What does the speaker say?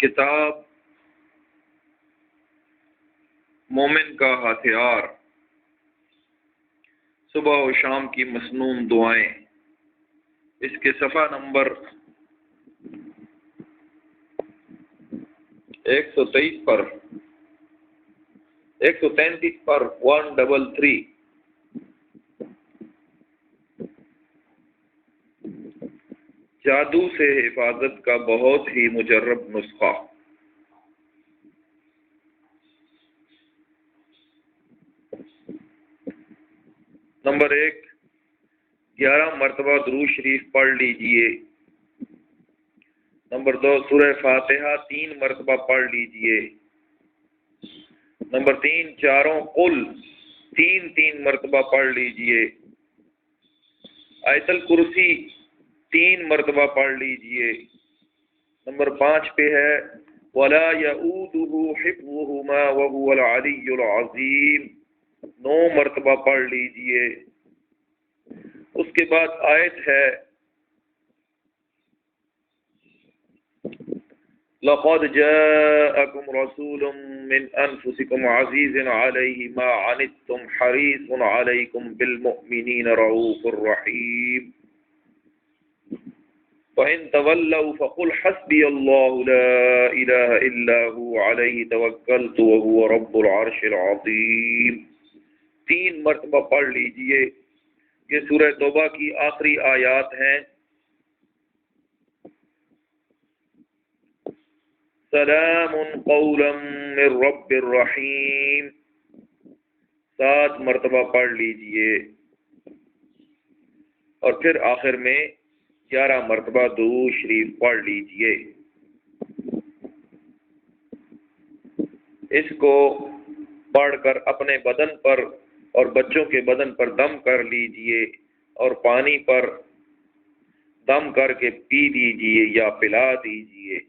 کتاب مومن کا ہتھیار، صبح و شام کی مسنون دعائیں، اس کے صفحہ نمبر 133 پر 133 جادو سے حفاظت کا بہت ہی مجرب نسخہ۔ نمبر 1، 11 مرتبہ درود شریف پڑھ لیجئے۔ نمبر 2، سورہ فاتحہ 3 مرتبہ پڑھ لیجئے۔ نمبر 3، چاروں قل 3 مرتبہ پڑھ لیجئے۔ آیت الکرسی 3 مرتبہ پڑھ لیجئے۔ نمبر 5 پہ ہے وَلَا يَئُودُهُ حِفْظُهُمَا وَهُوَ الْعَلِيُّ الْعَظِيمُ، 9 مرتبہ پڑھ لیجئے۔ اس کے بعد آیت ہے لَقَدْ جَاءَكُمْ رَسُولٌ مِّنْ أَنفُسِكُمْ عَزِيزٌ عَلَيْهِ مَا عَنِتُّمْ حَرِيصٌ عَلَيْكُمْ بِالْمُؤْمِنِينَ رَءُوفٌ رَحِيمٌ وَإِن تَوَلَّوْا فَقُلْ حَسْبِيَ اللَّهُ لَا إِلَٰهَ إِلَّا هُوَ عَلَيْهِ تَوَكَّلْتُ وَهُوَ رَبُّ الْعَرْشِ الْعَظِيمِ، 3 مرتبہ پڑھ لیجئے۔ یہ سورہ توبہ کی آخری آیات ہیں۔ سلام قولا من رب الرحیم، 7 مرتبہ پڑھ لیجئے۔ اور پھر آخر میں 11 مرتبہ درود شریف پڑھ لیجئے۔ اس کو پڑھ کر اپنے بدن پر اور بچوں کے بدن پر دم کر لیجئے اور پانی پر دم کر کے پی لیجئے یا پلا دیجئے۔